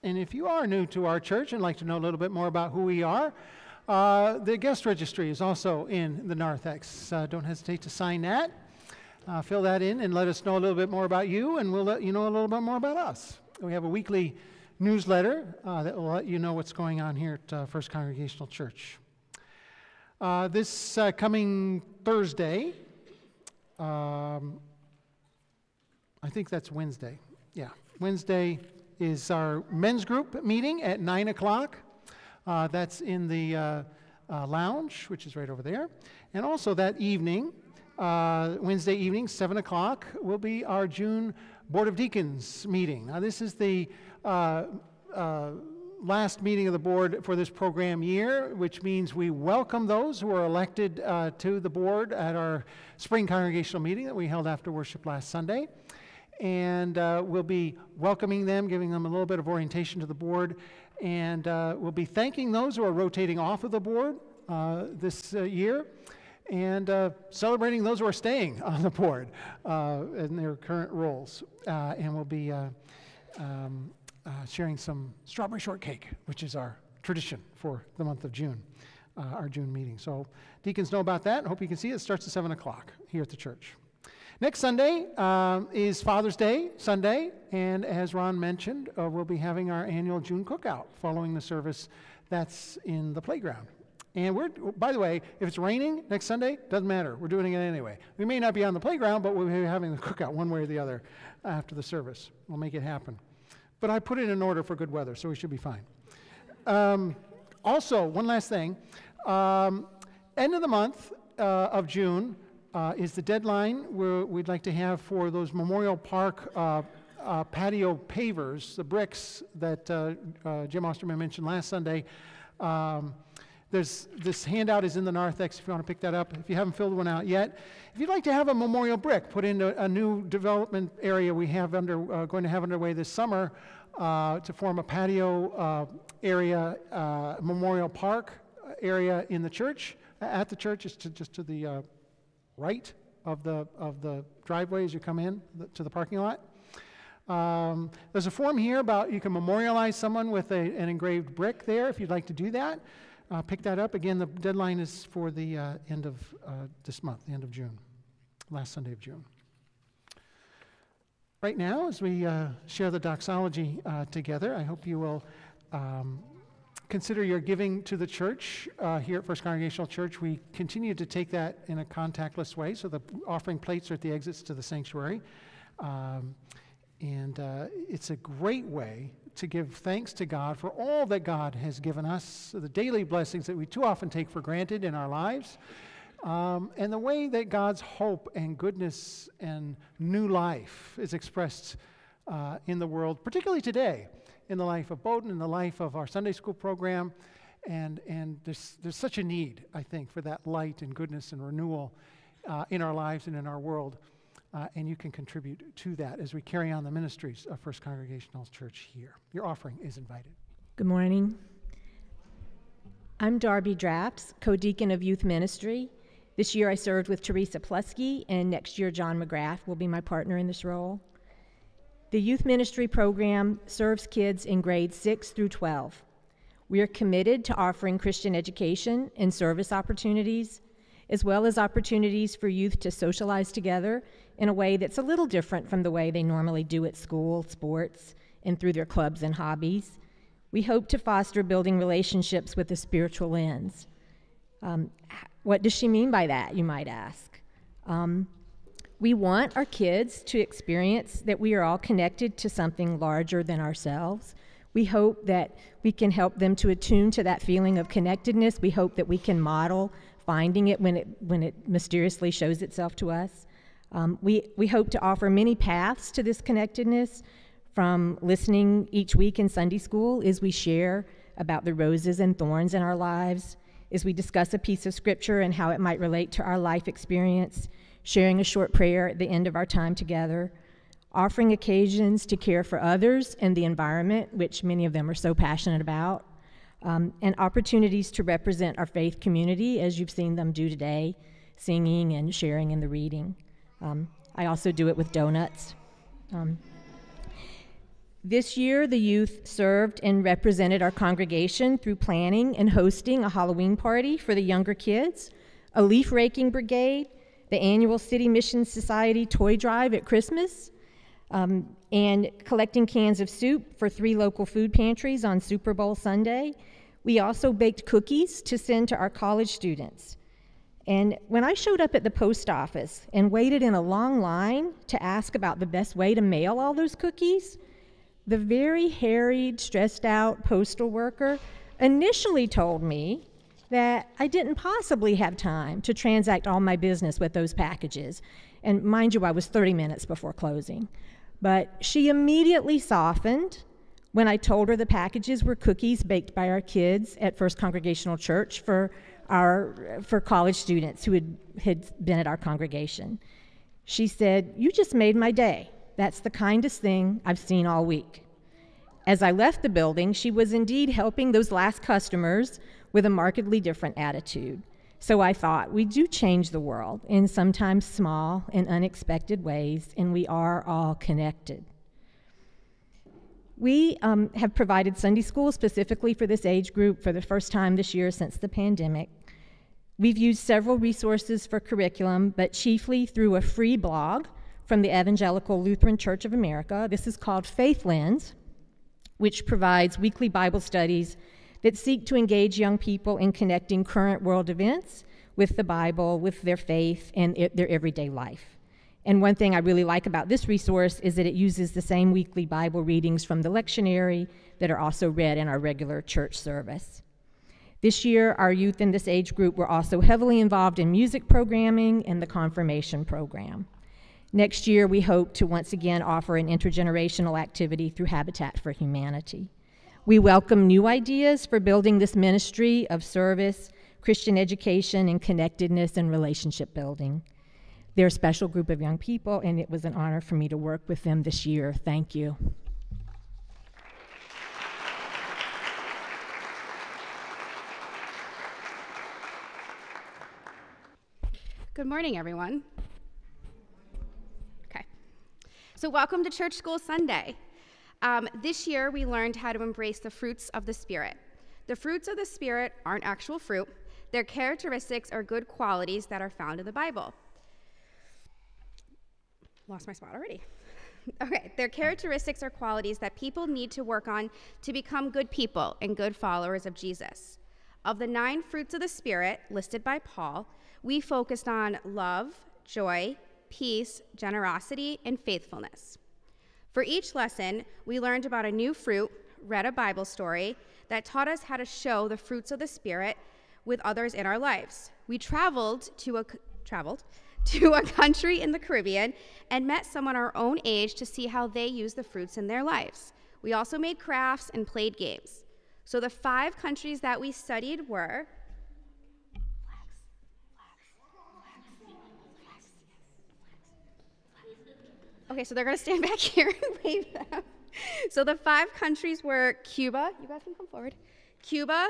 And if you are new to our church and like to know a little bit more about who we are, the guest registry is also in the narthex. Don't hesitate to sign that. Fill that in and let us know a little bit more about you, and we'll let you know a little bit more about us. We have a weekly newsletter that will let you know what's going on here at First Congregational Church. This coming Thursday, I think that's Wednesday. Yeah, Wednesday is our men's group meeting at 9 o'clock. That's in the lounge, which is right over there. And also that evening, Wednesday evening, 7 o'clock, will be our June Board of Deacons meeting. Now, this is the last meeting of the board for this program year, which means we welcome those who are elected to the board at our spring congregational meeting that we held after worship last Sunday. And we'll be welcoming them, giving them a little bit of orientation to the board, and we'll be thanking those who are rotating off of the board this year, and celebrating those who are staying on the board in their current roles. And we'll be sharing some strawberry shortcake, which is our tradition for the month of June, our June meeting. So deacons know about that. I hope you can see it. It starts at 7 o'clock here at the church. Next Sunday is Father's Day Sunday, and as Ron mentioned, we'll be having our annual June cookout following the service that's in the playground. And by the way, if it's raining next Sunday, doesn't matter. We're doing it anyway. We may not be on the playground, but we'll be having the cookout one way or the other after the service. We'll make it happen. But I put it in order for good weather, so we should be fine. Also, one last thing. End of the month of June is the deadline we'd like to have for those Memorial Park patio pavers, the bricks that Jim Osterman mentioned last Sunday. This handout is in the narthex if you want to pick that up, if you haven't filled one out yet. If you'd like to have a memorial brick put into a new development area we have going to have underway this summer to form a patio area, memorial park area in the church, at the church, is just to the right of the driveway as you come in to the parking lot. There's a form here about you can memorialize someone with an engraved brick there if you'd like to do that. Pick that up. Again, the deadline is for the end of this month, the end of June, last Sunday of June. Right now, as we share the doxology together, I hope you will consider your giving to the church here at First Congregational Church. We continue to take that in a contactless way, so the offering plates are at the exits to the sanctuary. And it's a great way to give thanks to God for all that God has given us, the daily blessings that we too often take for granted in our lives, and the way that God's hope and goodness and new life is expressed in the world, particularly today, in the life of Bowdoin, in the life of our Sunday school program, and there's such a need, I think, for that light and goodness and renewal in our lives and in our world. And you can contribute to that as we carry on the ministries of First Congregational Church here. Your offering is invited. Good morning. I'm Darby Drapps, co-deacon of youth ministry. This year I served with Teresa Plusky, and next year John McGrath will be my partner in this role. The youth ministry program serves kids in grades 6 through 12. We are committed to offering Christian education and service opportunities, as well as opportunities for youth to socialize together in a way that's a little different from the way they normally do at school, sports, and through their clubs and hobbies. We hope to foster building relationships with a spiritual lens. What does she mean by that, you might ask? We want our kids to experience that we are all connected to something larger than ourselves. We hope that we can help them to attune to that feeling of connectedness. We hope that we can model finding it when it mysteriously shows itself to us. We hope to offer many paths to this connectedness, from listening each week in Sunday school as we share about the roses and thorns in our lives, as we discuss a piece of scripture and how it might relate to our life experience, sharing a short prayer at the end of our time together, offering occasions to care for others and the environment, which many of them are so passionate about, and opportunities to represent our faith community, as you've seen them do today, singing and sharing in the reading. I also do it with donuts. This year, the youth served and represented our congregation through planning and hosting a Halloween party for the younger kids, a leaf raking brigade, the annual City Mission Society toy drive at Christmas, and collecting cans of soup for 3 local food pantries on Super Bowl Sunday. We also baked cookies to send to our college students. And when I showed up at the post office and waited in a long line to ask about the best way to mail all those cookies, the very harried, stressed out postal worker initially told me that I didn't possibly have time to transact all my business with those packages. And mind you, I was 30 minutes before closing. But she immediately softened when I told her the packages were cookies baked by our kids at First Congregational Church for college students who had been at our congregation. She said, "You just made my day. That's the kindest thing I've seen all week." As I left the building, she was indeed helping those last customers with a markedly different attitude. So I thought, we do change the world in sometimes small and unexpected ways, and we are all connected. We have provided Sunday school specifically for this age group for the first time this year since the pandemic. We've used several resources for curriculum, but chiefly through a free blog from the Evangelical Lutheran Church of America. This is called Faith Lens, which provides weekly Bible studies that seek to engage young people in connecting current world events with the Bible, with their faith, and their everyday life. And one thing I really like about this resource is that it uses the same weekly Bible readings from the lectionary that are also read in our regular church service. This year, our youth in this age group were also heavily involved in music programming and the confirmation program. Next year, we hope to once again offer an intergenerational activity through Habitat for Humanity. We welcome new ideas for building this ministry of service, Christian education, and connectedness and relationship building. They're a special group of young people, and it was an honor for me to work with them this year. Thank you. Good morning, everyone. Okay. So welcome to Church School Sunday. This year, we learned how to embrace the fruits of the Spirit. The fruits of the Spirit aren't actual fruit. Their characteristics are good qualities that are found in the Bible. Lost my spot already. Okay, their characteristics are qualities that people need to work on to become good people and good followers of Jesus. Of the 9 fruits of the Spirit listed by Paul, we focused on love, joy, peace, generosity, and faithfulness. For each lesson, we learned about a new fruit, read a Bible story that taught us how to show the fruits of the Spirit with others in our lives. We traveled to a country in the Caribbean and met someone our own age to see how they use the fruits in their lives. We also made crafts and played games. So the 5 countries that we studied were okay, so they're going to stand back here and wave them. So the 5 countries were Cuba, you guys can come forward, Cuba,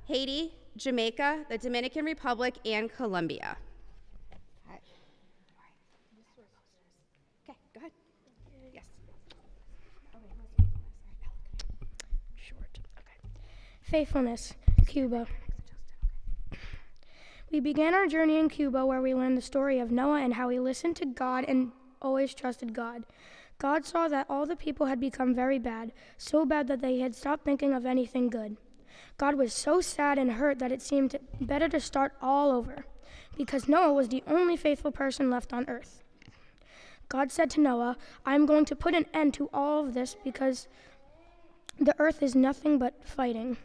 Haiti, Jamaica, the Dominican Republic, and Colombia. Okay, go ahead. Yes. Short. Okay. Faithfulness, Cuba. We began our journey in Cuba where we learned the story of Noah and how he listened to God and always trusted God. God saw that all the people had become very bad, so bad that they had stopped thinking of anything good. God was so sad and hurt that it seemed better to start all over, because Noah was the only faithful person left on earth. God said to Noah, "I'm going to put an end to all of this because the earth is nothing but fighting.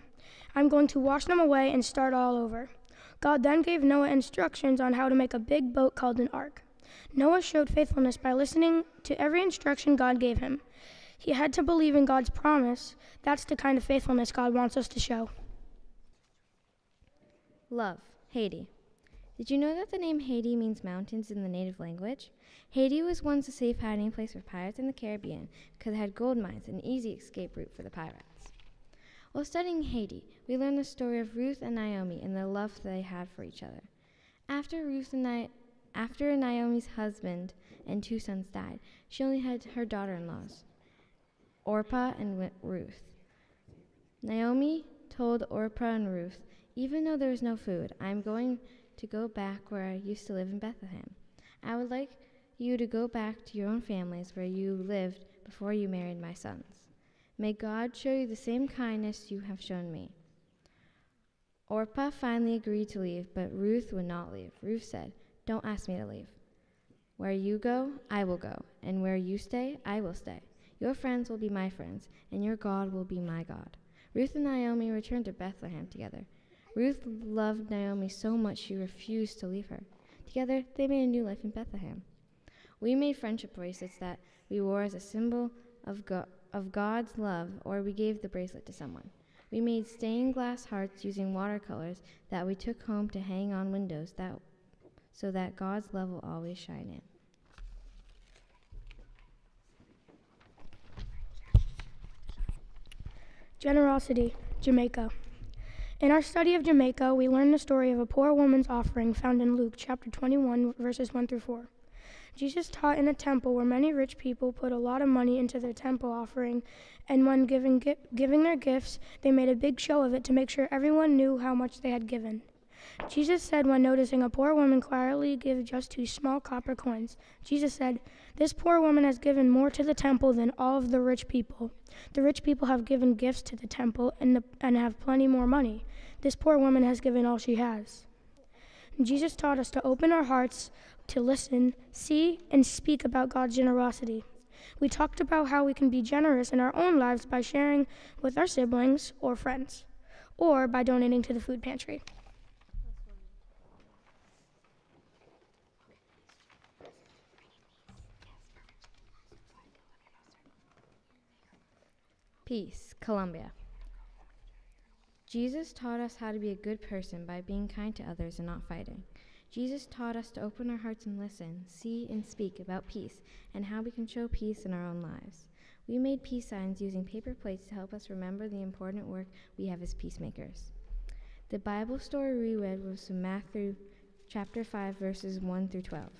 I'm going to wash them away and start all over." God then gave Noah instructions on how to make a big boat called an ark. Noah showed faithfulness by listening to every instruction God gave him. He had to believe in God's promise. That's the kind of faithfulness God wants us to show. Love, Haiti. Did you know that the name Haiti means mountains in the native language? Haiti was once a safe hiding place for pirates in the Caribbean because it had gold mines and an easy escape route for the pirates. While studying Haiti, we learned the story of Ruth and Naomi and the love they had for each other. After Naomi's husband and 2 sons died, she only had her daughter-in-laws. Orpah and Ruth. Naomi told Orpah and Ruth, "Even though there is no food, I am going to go back where I used to live in Bethlehem. I would like you to go back to your own families where you lived before you married my sons. May God show you the same kindness you have shown me." Orpah finally agreed to leave, but Ruth would not leave. Ruth said, "Don't ask me to leave. Where you go, I will go, and where you stay, I will stay. Your friends will be my friends, and your God will be my God." Ruth and Naomi returned to Bethlehem together. Ruth loved Naomi so much she refused to leave her. Together, they made a new life in Bethlehem. We made friendship bracelets that we wore as a symbol of God's love, or we gave the bracelet to someone. We made stained glass hearts using watercolors that we took home to hang on windows so that God's love will always shine in. Generosity, Jamaica. In our study of Jamaica, we learned the story of a poor woman's offering found in Luke chapter 21, verses 1 through 4. Jesus taught in a temple where many rich people put a lot of money into their temple offering, and when giving their gifts, they made a big show of it to make sure everyone knew how much they had given. Jesus said when noticing a poor woman quietly give just 2 small copper coins, Jesus said, "This poor woman has given more to the temple than all of the rich people. The rich people have given gifts to the temple and have plenty more money. This poor woman has given all she has." Jesus taught us to open our hearts to listen, see, and speak about God's generosity. We talked about how we can be generous in our own lives by sharing with our siblings or friends, or by donating to the food pantry. Peace, Colombia. Jesus taught us how to be a good person by being kind to others and not fighting. Jesus taught us to open our hearts and listen, see, and speak about peace and how we can show peace in our own lives. We made peace signs using paper plates to help us remember the important work we have as peacemakers. The Bible story we read was from Matthew chapter 5, verses 1 through 12.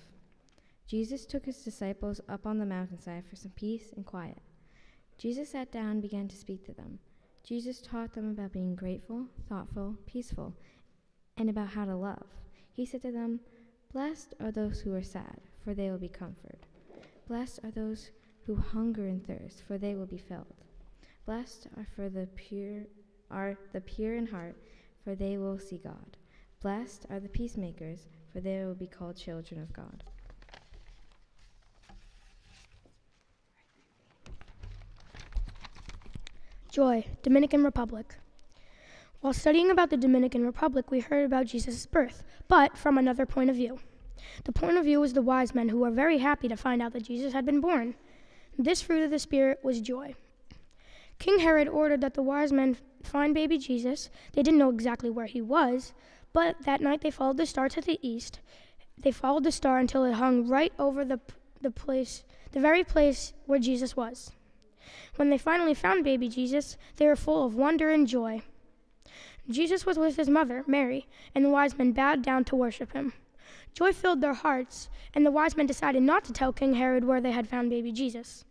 Jesus took his disciples up on the mountainside for some peace and quiet. Jesus sat down and began to speak to them. Jesus taught them about being grateful, thoughtful, peaceful, and about how to love. He said to them, "Blessed are those who are sad, for they will be comforted. Blessed are those who hunger and thirst, for they will be filled. Blessed are the pure in heart, for they will see God. Blessed are the peacemakers, for they will be called children of God." Joy, Dominican Republic. While studying about the Dominican Republic, we heard about Jesus' birth, but from another point of view. The point of view was the wise men who were very happy to find out that Jesus had been born. This fruit of the Spirit was joy. King Herod ordered that the wise men find baby Jesus. They didn't know exactly where he was, but that night they followed the star to the east. They followed the star until it hung right over the very place where Jesus was. When they finally found baby Jesus, they were full of wonder and joy. Jesus was with his mother, Mary, and the wise men bowed down to worship him. Joy filled their hearts, and the wise men decided not to tell King Herod where they had found baby Jesus.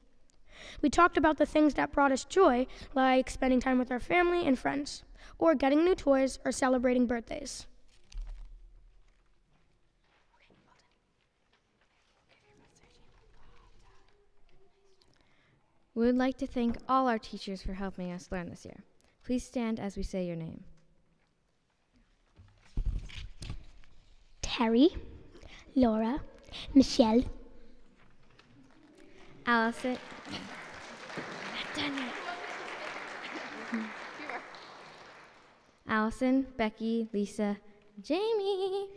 We talked about the things that brought us joy, like spending time with our family and friends, or getting new toys or celebrating birthdays. We would like to thank all our teachers for helping us learn this year. Please stand as we say your name. Terry, Laura, Michelle, Allison. Allison, Becky, Lisa, Jamie.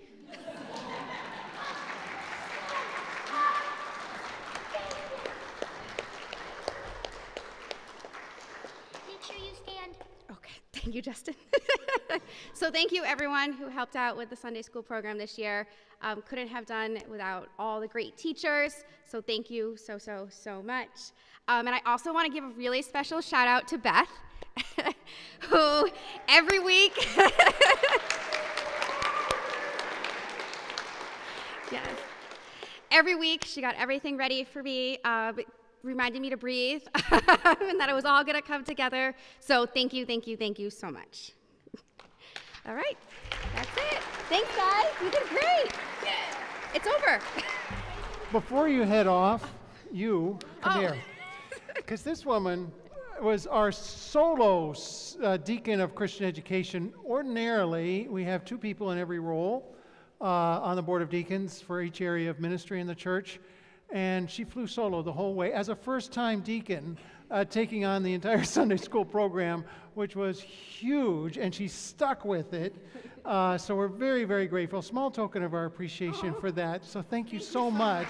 Thank you, Justin. So thank you, everyone who helped out with the Sunday school program this year. Couldn't have done without all the great teachers. So thank you so much. And I also want to give a really special shout out to Beth, who every week, yes, every week she got everything ready for me. reminded me to breathe and that it was all going to come together. So thank you so much. All right, that's it. Thanks, guys. You did great. It's over. Before you head off, come Oh. here. Because this woman was our solo deacon of Christian education. Ordinarily, we have 2 people in every role on the board of deacons for each area of ministry in the church. And she flew solo the whole way as a first-time deacon, taking on the entire Sunday school program, which was huge, and she stuck with it. So we're very, very grateful. Small token of our appreciation for that. So thank you so much.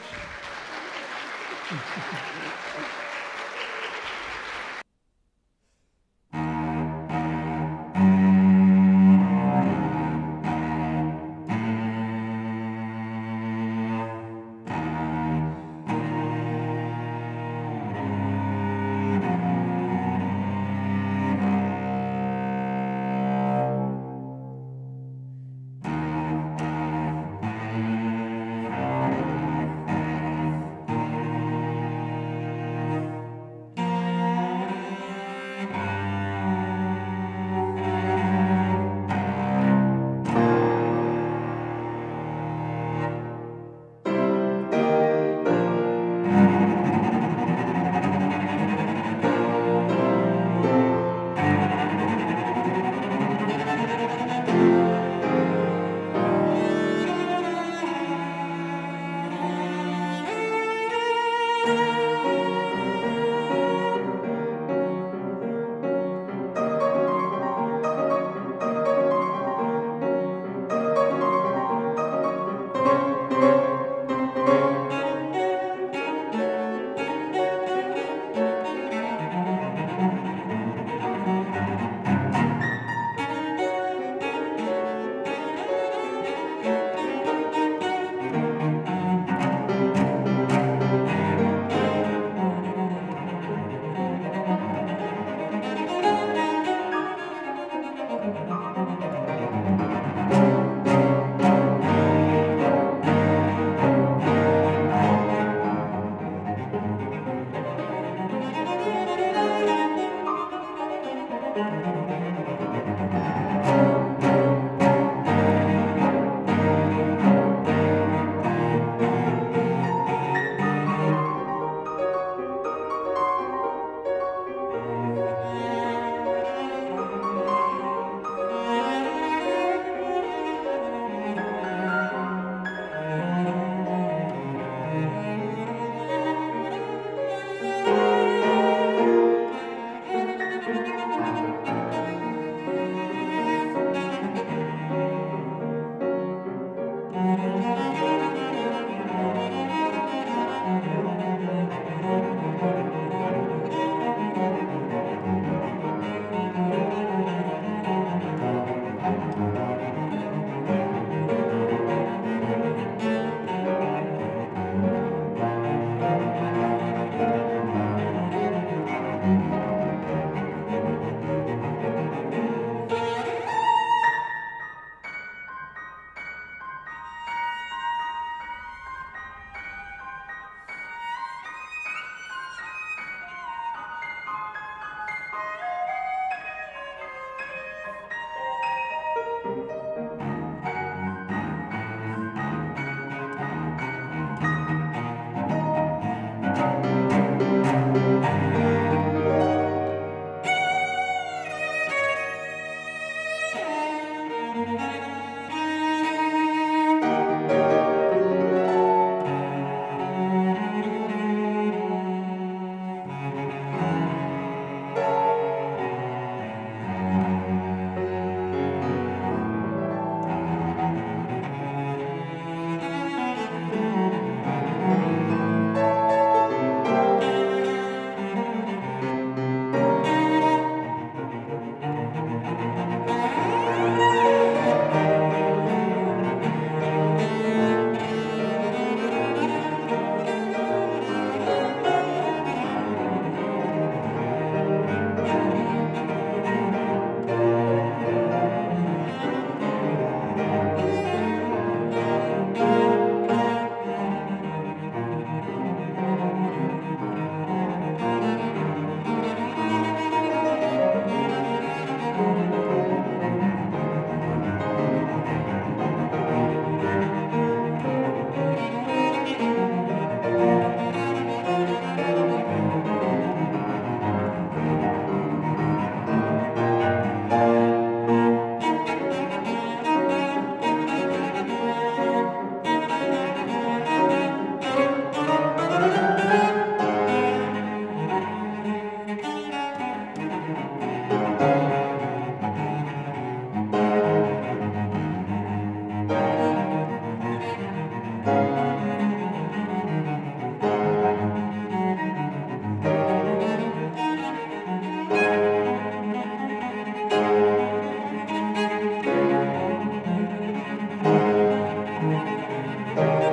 Amen.